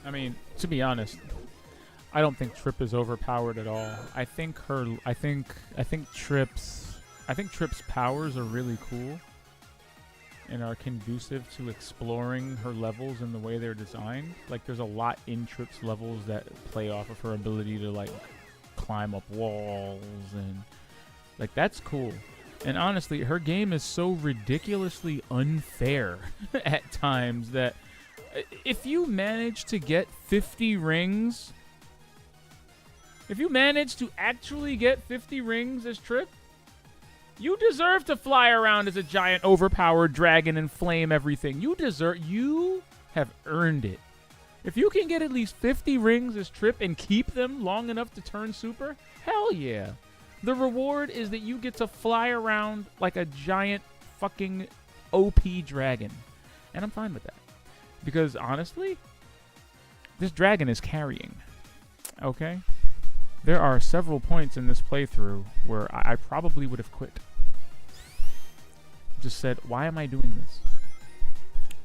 I mean, to be honest, I don't think Trip is overpowered at all. I think Trip's powers are really cool and are conducive to exploring her levels in the way they're designed. Like, there's a lot in Trip's levels that play off of her ability to, like, climb up walls, and, like, that's cool. And honestly, her game is so ridiculously unfair at times that if you manage to get 50 rings, if you manage to actually get 50 rings as Trip, you deserve to fly around as a giant overpowered dragon and flame everything. You have earned it. If you can get at least 50 rings as Trip and keep them long enough to turn super, hell yeah. The reward is that you get to fly around like a giant fucking OP dragon. And I'm fine with that. Because honestly, this dragon is carrying. Okay? There are several points in this playthrough where I probably would have quit. Just said, why am I doing this?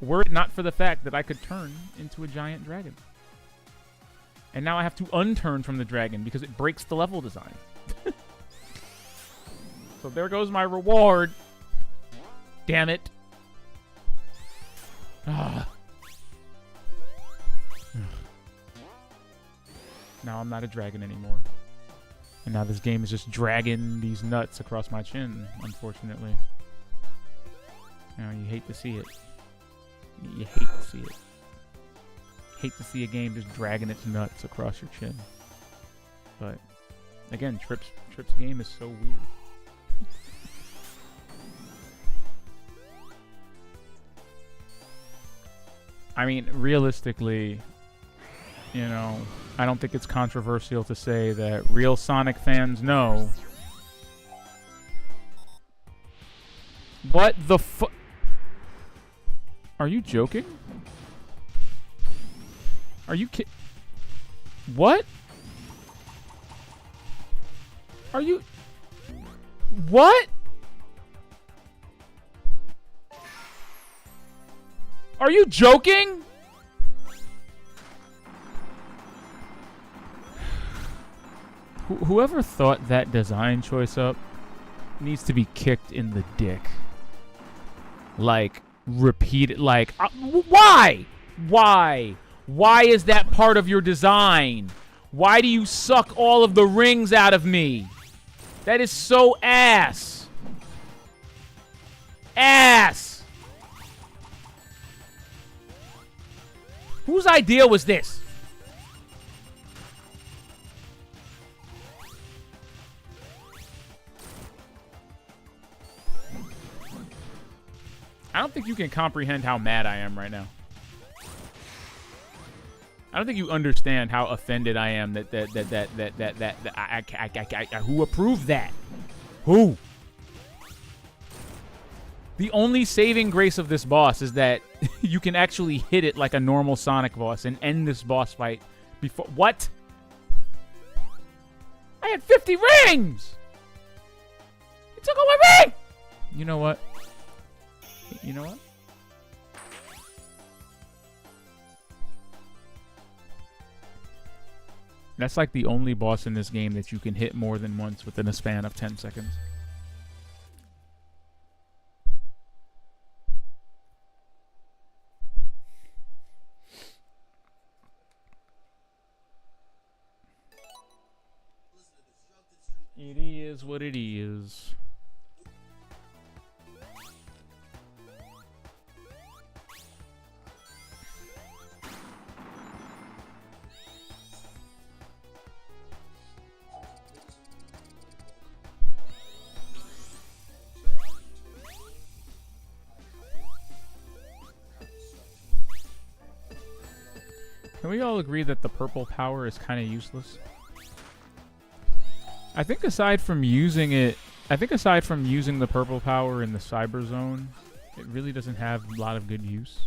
Were it not for the fact that I could turn into a giant dragon. And now I have to unturn from the dragon because it breaks the level design. So there goes my reward. Damn it. Ah. Now I'm not a dragon anymore. And now this game is just dragging these nuts across my chin, unfortunately. You know, you hate to see it. You hate to see it. Hate to see a game just dragging its nuts across your chin. But, again, Trip's game is so weird. I mean, realistically, you know, I don't think it's controversial to say that real Sonic fans know. What the fu- Are you joking? Are you What? Are you... What? Are you joking? Whoever thought that design choice up needs to be kicked in the dick. Like, repeat it. Like, why? Why? Why is that part of your design? Why do you suck all of the rings out of me? That is so ass. Ass. Whose idea was this? I don't think you can comprehend how mad I am right now. I don't think you understand how offended I am that who approved that? Who? The only saving grace of this boss is that you can actually hit it like a normal Sonic boss and end this boss fight before. What? I had 50 rings! It took all my ring! You know what? You know what? That's like the only boss in this game that you can hit more than once within a span of 10 seconds. It is what it is. Can we all agree that the purple power is kind of useless? I think aside from using the purple power in the Cyber Zone, it really doesn't have a lot of good use.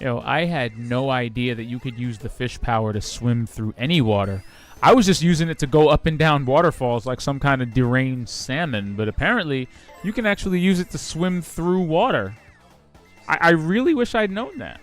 Yo, I had no idea that you could use the fish power to swim through any water. I was just using it to go up and down waterfalls like some kind of deranged salmon, but apparently you can actually use it to swim through water. I really wish I'd known that.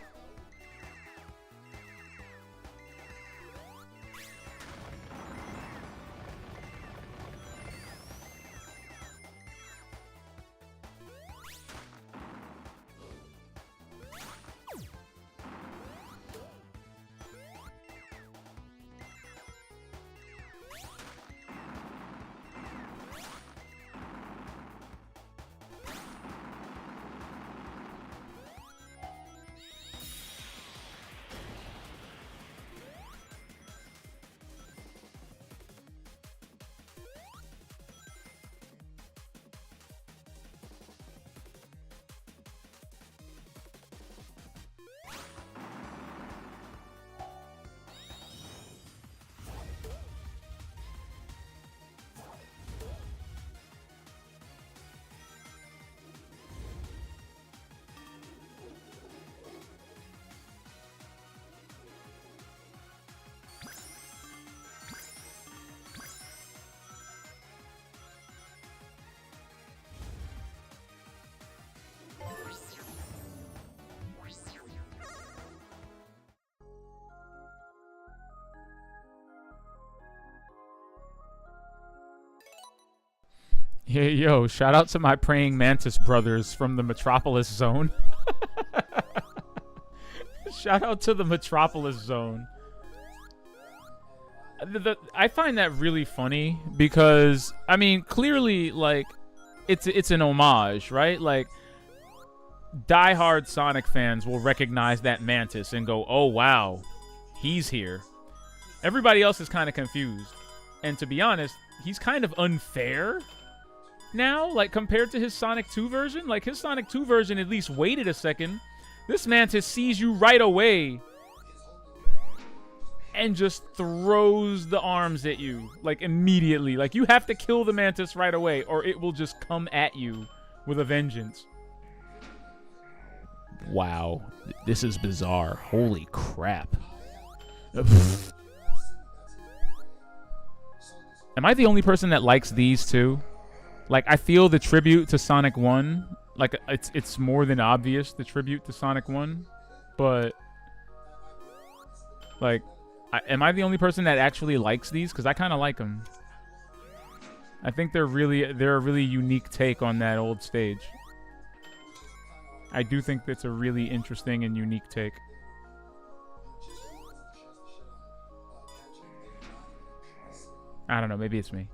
Hey, yo, shout out to my praying mantis brothers from the Metropolis Zone. Shout out to the Metropolis Zone. I find that really funny because, I mean, clearly, like, it's an homage, right? Like, diehard Sonic fans will recognize that mantis and go, oh, wow, he's here. Everybody else is kind of confused. And to be honest, he's kind of unfair now, like, compared to his Sonic 2 version. Like, his Sonic 2 version at least waited a second. This mantis sees you right away and just throws the arms at you, like, immediately. Like, you have to kill the mantis right away or it will just come at you with a vengeance. Wow, this is bizarre. Holy crap. Am I the only person that likes these two? Like, I feel the tribute to Sonic 1, like, it's more than obvious, the tribute to Sonic 1, but, like, am I the only person that actually likes these? Because I kind of like them. I think they're a really unique take on that old stage. I do think that's a really interesting and unique take. I don't know, maybe it's me.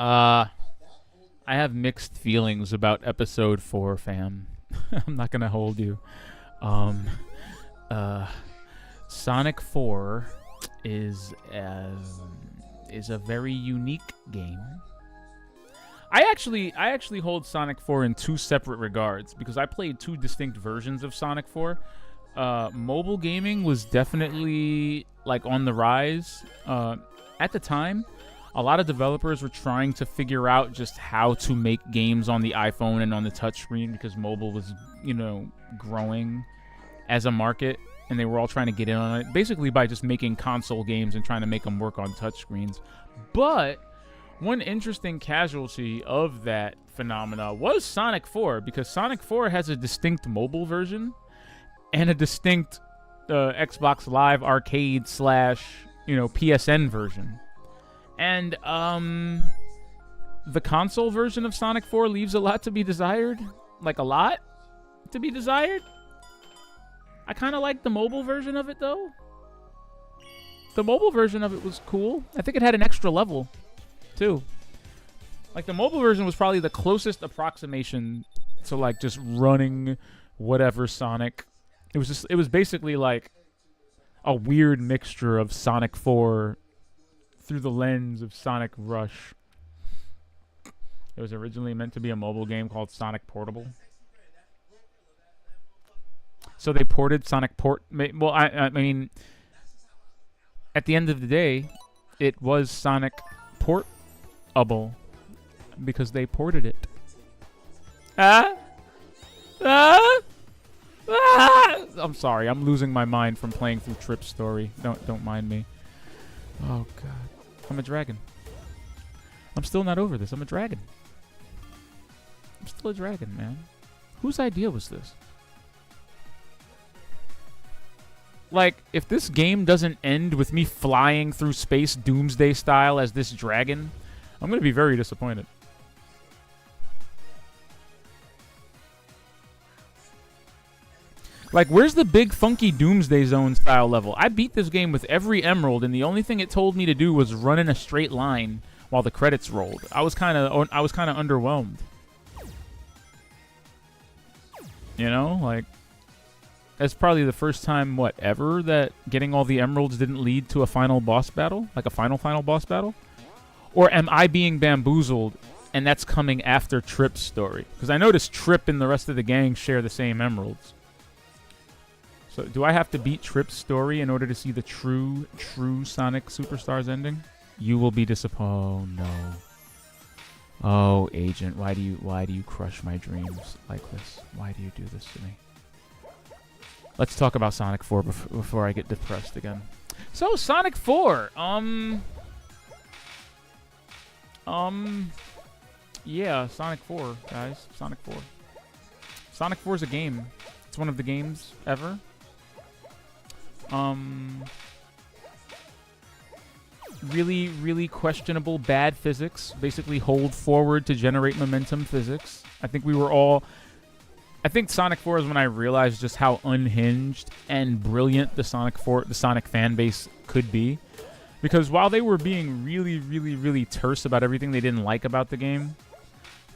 I have mixed feelings about episode 4, fam. I'm not gonna hold you. Sonic 4 is a very unique game. I actually hold Sonic 4 in two separate regards because I played two distinct versions of Sonic 4. Mobile gaming was definitely, like, on the rise. At the time, a lot of developers were trying to figure out just how to make games on the iPhone and on the touchscreen because mobile was, you know, growing as a market, and they were all trying to get in on it, basically by just making console games and trying to make them work on touchscreens. But one interesting casualty of that phenomena was Sonic 4, because Sonic 4 has a distinct mobile version and a distinct Xbox Live Arcade / PSN version. And the console version of Sonic 4 leaves a lot to be desired. Like, a lot to be desired. I kind of like the mobile version of it, though. The mobile version of it was cool. I think it had an extra level, too. Like, the mobile version was probably the closest approximation to, like, just running whatever Sonic. It was basically like a weird mixture of Sonic 4 through the lens of Sonic Rush. It was originally meant to be a mobile game called Sonic Portable. So they ported Sonic Port. Well, I mean, at the end of the day, it was Sonic Portable because they ported it. I'm sorry, I'm losing my mind from playing through Trip's story. Don't mind me. Oh god, I'm a dragon. I'm still not over this. I'm a dragon. I'm still a dragon, man. Whose idea was this? Like, if this game doesn't end with me flying through space Doomsday style as this dragon, I'm gonna be very disappointed. Like, where's the big funky Doomsday Zone style level? I beat this game with every emerald, and the only thing it told me to do was run in a straight line while the credits rolled. I was kind of underwhelmed. You know, like, that's probably the first time, ever, that getting all the emeralds didn't lead to a final boss battle, like a final boss battle. Or am I being bamboozled, and that's coming after Trip's story? Because I noticed Trip and the rest of the gang share the same emeralds. So, do I have to beat Trip's story in order to see the true Sonic Superstars ending? You will be disappointed. Oh, no. Oh, Agent, why do you crush my dreams like this? Why do you do this to me? Let's talk about Sonic 4 before I get depressed again. So, Sonic 4. Yeah, Sonic 4, guys. Sonic 4. Sonic 4 is a game. It's one of the games ever. Really, really questionable bad physics. Basically hold forward to generate momentum physics. I think Sonic 4 is when I realized just how unhinged and brilliant the Sonic fan base could be. Because while they were being really, really, really terse about everything they didn't like about the game,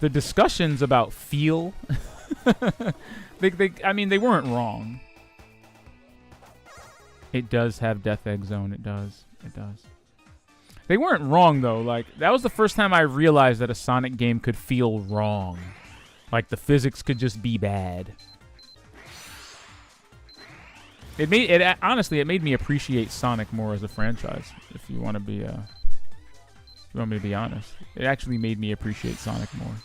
the discussions about feel, they weren't wrong. It does have Death Egg Zone. It does. It does. They weren't wrong, though. Like, that was the first time I realized that a Sonic game could feel wrong. Like, the physics could just be bad. Honestly, it made me appreciate Sonic more as a franchise. If you want to be, me to be honest, it actually made me appreciate Sonic more.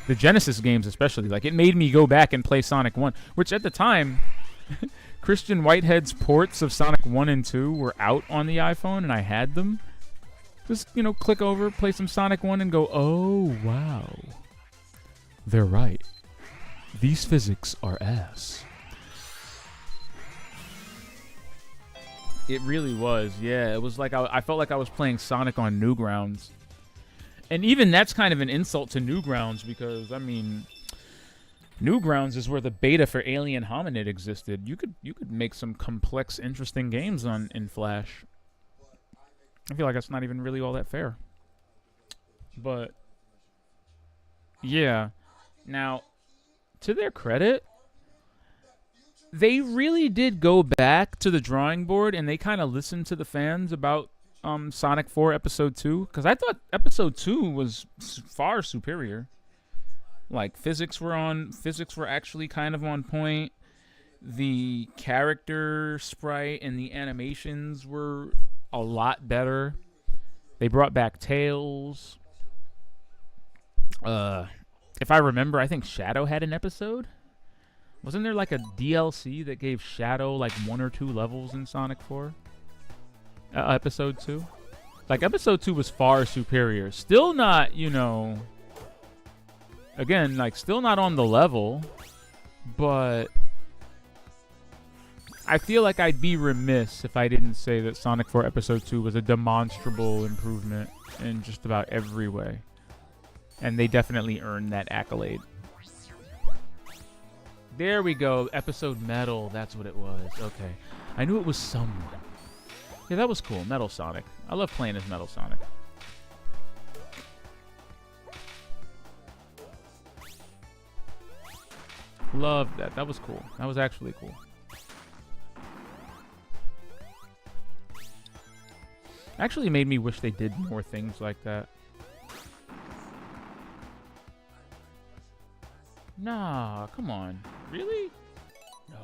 The Genesis games, especially, like, it made me go back and play Sonic 1, which at the time, Christian Whitehead's ports of Sonic 1 and 2 were out on the iPhone, and I had them. Just, click over, play some Sonic 1, and go, oh, wow. They're right. These physics are ass. It really was, yeah. It was like I felt like I was playing Sonic on Newgrounds. And even that's kind of an insult to Newgrounds because, I mean, Newgrounds is where the beta for Alien Hominid existed. You could make some complex, interesting games in Flash. I feel like that's not even really all that fair. But, yeah. Now, to their credit, they really did go back to the drawing board and they kind of listened to the fans about Sonic 4 Episode 2. Because I thought Episode 2 was far superior. Like, physics were actually kind of on point. The character sprite and the animations were a lot better. They brought back Tails. If I remember, I think Shadow had an episode. Wasn't there like a DLC that gave Shadow like 1 or 2 levels in Sonic 4? Episode 2? Like, Episode 2 was far superior. Still not, again, like, still not on the level, but I feel like I'd be remiss if I didn't say that Sonic 4 Episode 2 was a demonstrable improvement in just about every way. And they definitely earned that accolade. There we go. Episode Metal. That's what it was. Okay. I knew it was someone. Yeah, that was cool. Metal Sonic. I love playing as Metal Sonic. Loved that. That was cool. That was actually cool. Actually made me wish they did more things like that. Nah, come on. Really? No.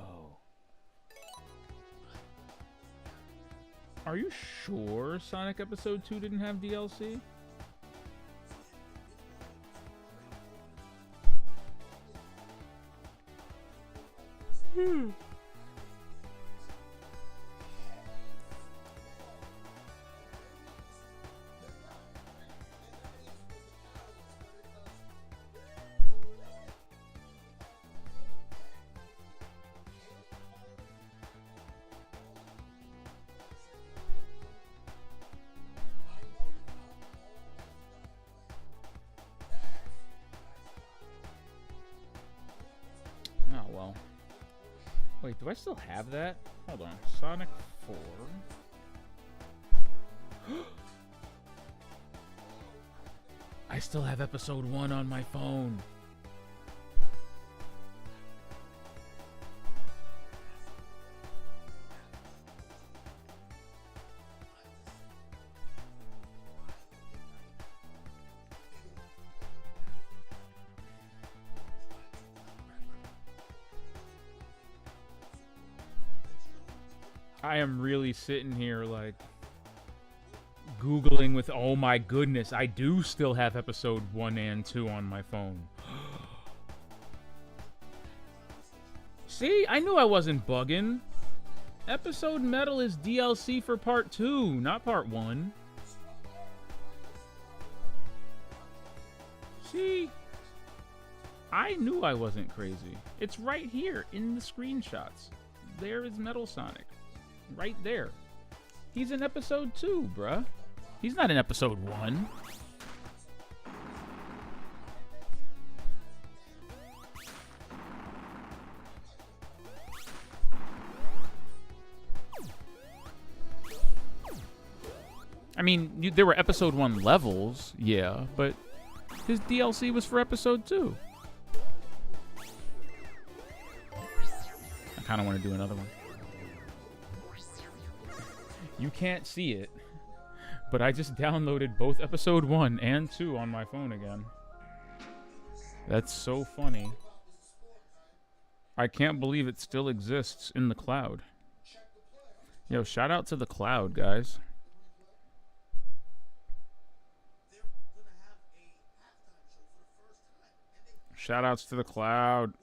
Are you sure Sonic Episode 2 didn't have DLC? Oh, well. Wait, do I still have that? Hold on. Sonic 4. I still have episode 1 on my phone. I am really sitting here like Googling with, oh my goodness, I do still have episode 1 and 2 on my phone. See, I knew I wasn't bugging. Episode Metal is DLC for part 2, not part 1. See, I knew I wasn't crazy. It's right here in the screenshots. There is Metal Sonic. Right there. He's in episode 2, bruh. He's not in episode 1. I mean, there were episode 1 levels, yeah, but his DLC was for episode 2. I kind of want to do another one. You can't see it, but I just downloaded both episode 1 and 2 on my phone again. That's so funny. I can't believe it still exists in the cloud. Yo, shout out to the cloud, guys. Shout outs to the cloud.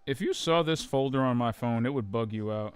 If you saw this folder on my phone, it would bug you out.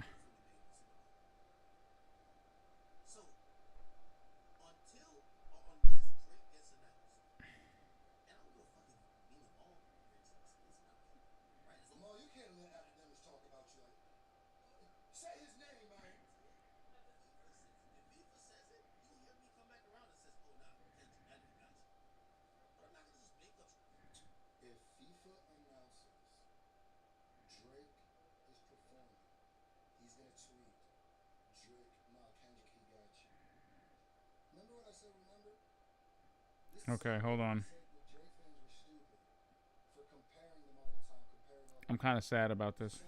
Okay, hold on. I'm kind of sad about this.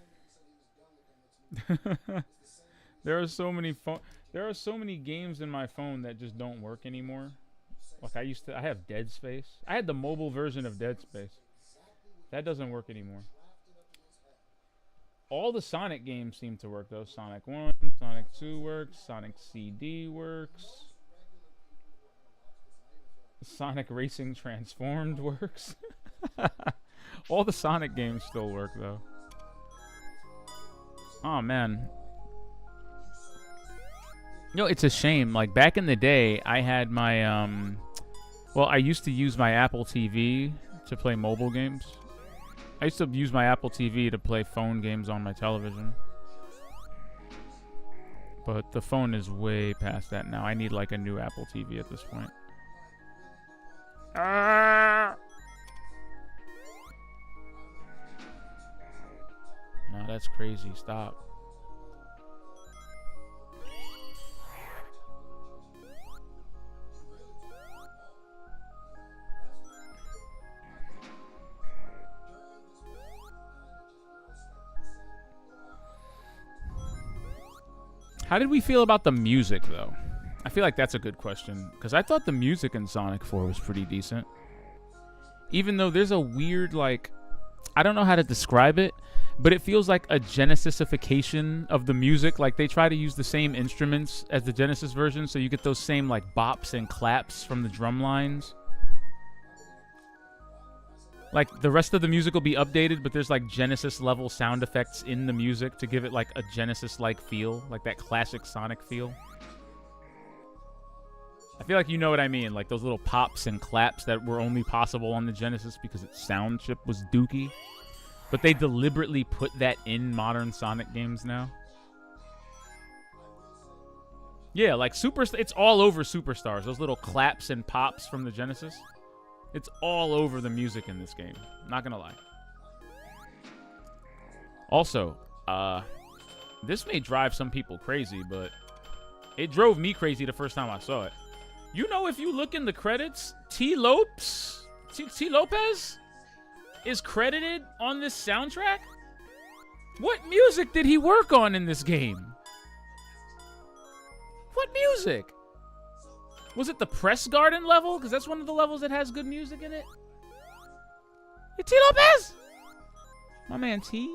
There are so many games in my phone that just don't work anymore. Like I have Dead Space. I had the mobile version of Dead Space. That doesn't work anymore. All the Sonic games seem to work though. Sonic 1, Sonic 2 works, Sonic CD works. Sonic Racing Transformed works. All the Sonic games still work though. Oh man. You know, it's a shame. Like back in the day, I had my well, I used to use my Apple TV to play mobile games. I used to use my Apple TV to play phone games on my television. But the phone is way past that now. I need like a new Apple TV at this point. No, that's crazy. Stop. How did we feel about the music, though? I feel like that's a good question, because I thought the music in Sonic 4 was pretty decent. Even though there's a weird, like, I don't know how to describe it, but it feels like a Genesisification of the music. Like, they try to use the same instruments as the Genesis version, so you get those same, like, bops and claps from the drum lines. Like, the rest of the music will be updated, but there's, like, Genesis-level sound effects in the music to give it, like, a Genesis-like feel. Like, that classic Sonic feel. I feel like you know what I mean. Like, those little pops and claps that were only possible on the Genesis because its sound chip was dookie. But they deliberately put that in modern Sonic games now. Yeah, like, it's all over Superstars. Those little claps and pops from the Genesis. It's all over the music in this game. Not gonna lie. Also, this may drive some people crazy, but it drove me crazy the first time I saw it. You know, if you look in the credits, T. Lopez is credited on this soundtrack? What music did he work on in this game? What music? Was it the Press Garden level? Because that's one of the levels that has good music in it. Hey, T. Lopez! My man T.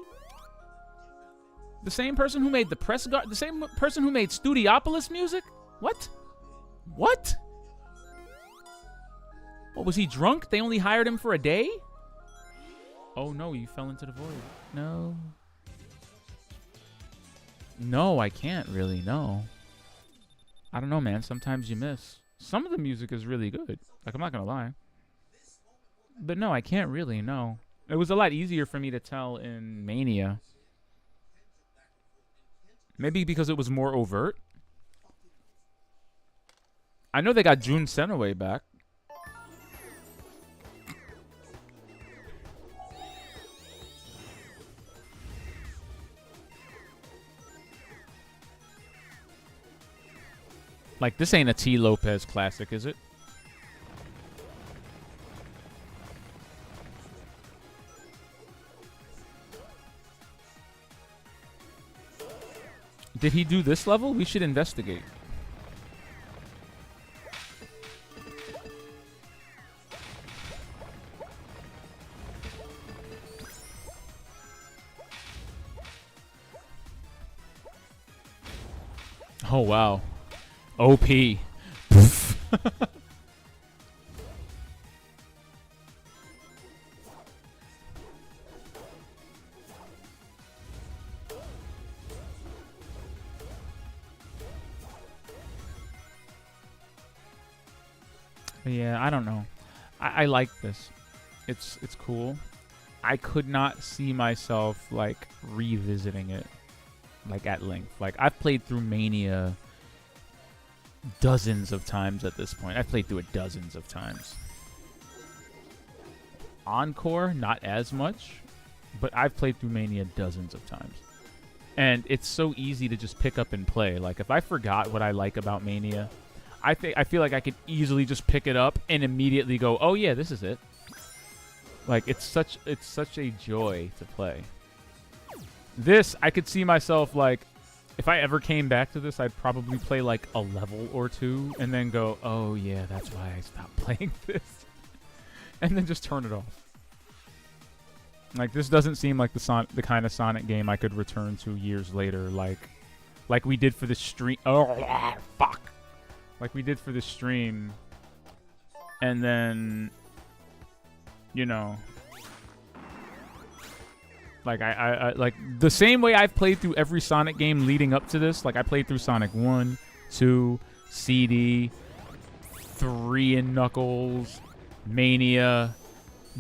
The same person who made the Press Garden, the same person who made Studiopolis music? What? What? What, was he drunk? They only hired him for a day? Oh no, you fell into the void. No. No, I can't really, no. I don't know, man. Sometimes you miss. Some of the music is really good. Like, I'm not gonna lie. But no, I can't really, no. It was a lot easier for me to tell in Mania. Maybe because it was more overt. I know they got Jun Senoway back. Like, this ain't a T. Lopez classic, is it? Did he do this level? We should investigate. Oh, wow. OP. Yeah, I don't know. I like this. It's cool. I could not see myself, like, revisiting it, like, at length. Like, I've played through Mania dozens of times at this point. I've played through it dozens of times. Encore, not as much, but I've played through Mania dozens of times. And it's so easy to just pick up and play. Like, if I forgot what I like about Mania, I feel like I could easily just pick it up and immediately go, oh yeah, this is it. Like, it's such a joy to play. This, I could see myself, like, if I ever came back to this, I'd probably play like a level or two and then go, oh yeah, that's why I stopped playing this. And then just turn it off. Like, this doesn't seem like the kind of Sonic game I could return to years later, like we did for the stream. Oh, fuck. Like we did for the stream. And then, you know, like I like the same way I've played through every Sonic game leading up to this. Like, I played through Sonic 1, 2, CD, 3 and Knuckles, Mania,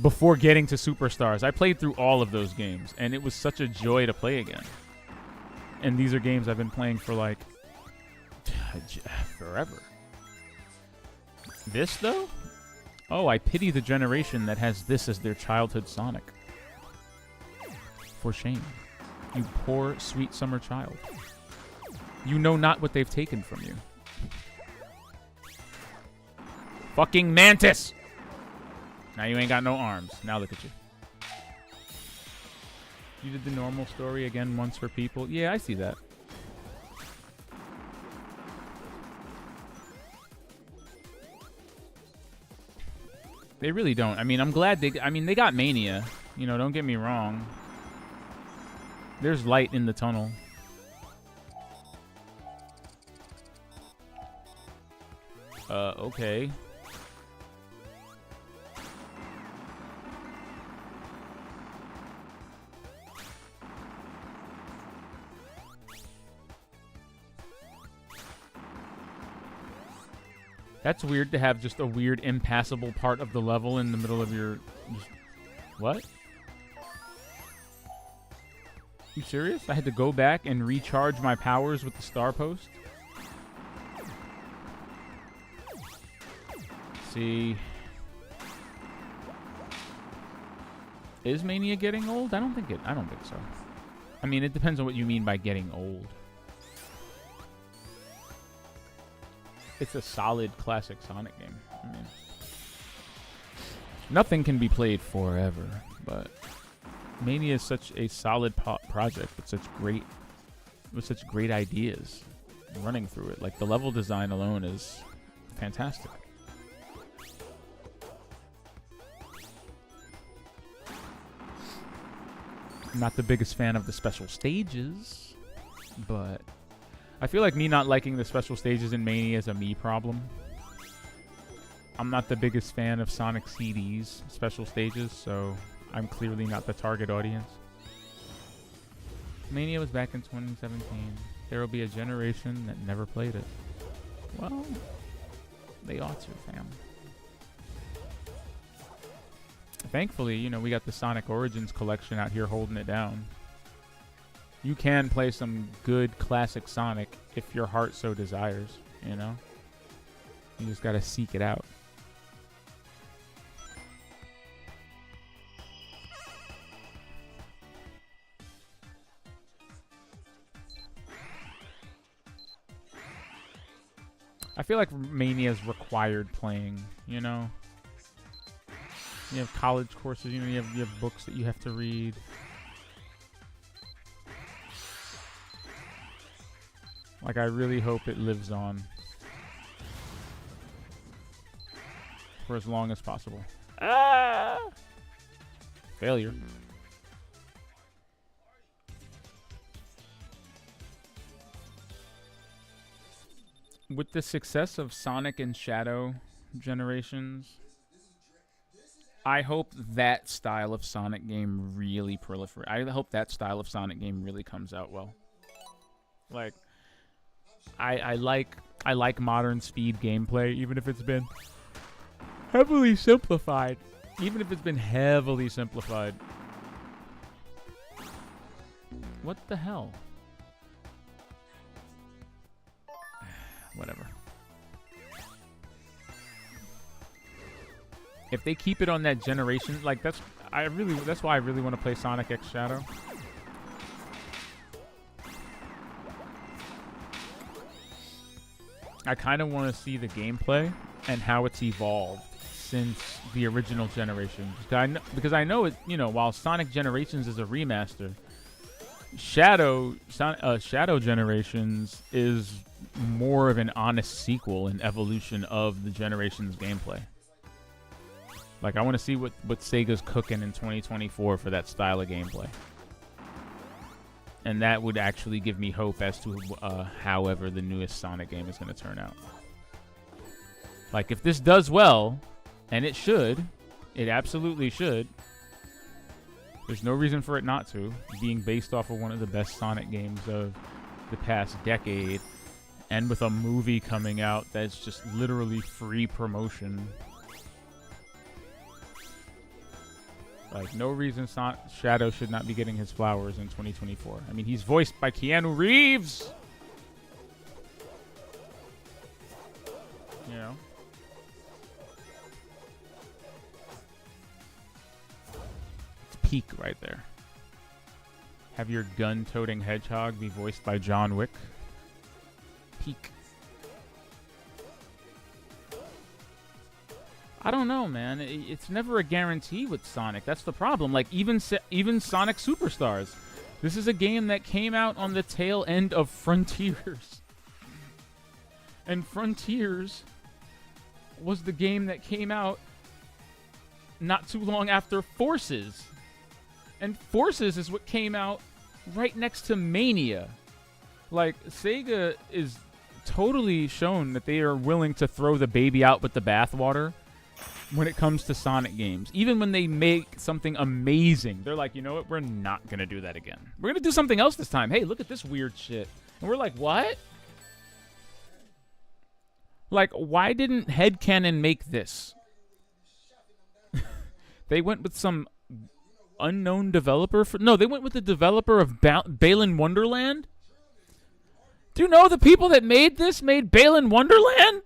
before getting to Superstars. I played through all of those games, and it was such a joy to play again. And these are games I've been playing for like Forever. This, though? Oh, I pity the generation that has this as their childhood Sonic. For shame. You poor, sweet summer child. You know not what they've taken from you. Fucking Mantis! Now you ain't got no arms. Now look at you. You did the normal story again once for people. Yeah, I see that. They really don't. I mean, I'm glad they got Mania. You know, don't get me wrong. There's light in the tunnel. Okay. That's weird to have just a weird impassable part of the level in the middle of your... What? You serious? I had to go back and recharge my powers with the star post? See... Is Mania getting old? I don't think so. I mean, it depends on what you mean by getting old. It's a solid classic Sonic game. I mean, nothing can be played forever, but Mania is such a solid project with such great ideas running through it. Like, the level design alone is fantastic. I'm not the biggest fan of the special stages, but I feel like me not liking the special stages in Mania is a me problem. I'm not the biggest fan of Sonic CD's special stages, so I'm clearly not the target audience. Mania was back in 2017. There will be a generation that never played it. Well, they ought to, fam. Thankfully, you know, we got the Sonic Origins collection out here holding it down. You can play some good classic Sonic if your heart so desires, you know? You just gotta seek it out. I feel like Mania's required playing, you know? You have college courses, you know, you have books that you have to read. Like, I really hope it lives on for as long as possible. Ah! Failure. With the success of Sonic and Shadow generations, I hope that style of Sonic game really proliferates. I hope that style of Sonic game really comes out well. Like, I like modern speed gameplay, even if it's been heavily simplified. Even if it's been heavily simplified. What the hell? Whatever. If they keep it on that generation, like that's why I really want to play Sonic X Shadow. I kind of want to see the gameplay and how it's evolved since the original generation. Because I know it, you know, while Sonic Generations is a remaster, Shadow Generations is more of an honest sequel and evolution of the Generations gameplay. Like, I want to see what Sega's cooking in 2024 for that style of gameplay. And that would actually give me hope as to however the newest Sonic game is going to turn out. Like, if this does well, and it should, it absolutely should, there's no reason for it not to, being based off of one of the best Sonic games of the past decade, and with a movie coming out that's just literally free promotion. Like, no reason Shadow should not be getting his flowers in 2024. I mean, he's voiced by Keanu Reeves! You know? It's peak right there. Have your gun-toting hedgehog be voiced by John Wick. Peak. I don't know, man. It's never a guarantee with Sonic. That's the problem. Like, even Sonic Superstars. This is a game that came out on the tail end of Frontiers. And Frontiers was the game that came out not too long after Forces. And Forces is what came out right next to Mania. Like, Sega is totally shown that they are willing to throw the baby out with the bathwater when it comes to Sonic games. Even when they make something amazing, they're like, you know what? We're not going to do that again. We're going to do something else this time. Hey, look at this weird shit. And we're like, what? Like, why didn't Headcanon make this? They went with some unknown developer. No, they went with the developer of Balan Wonderland. Do you know the people that made this made Balan Wonderland?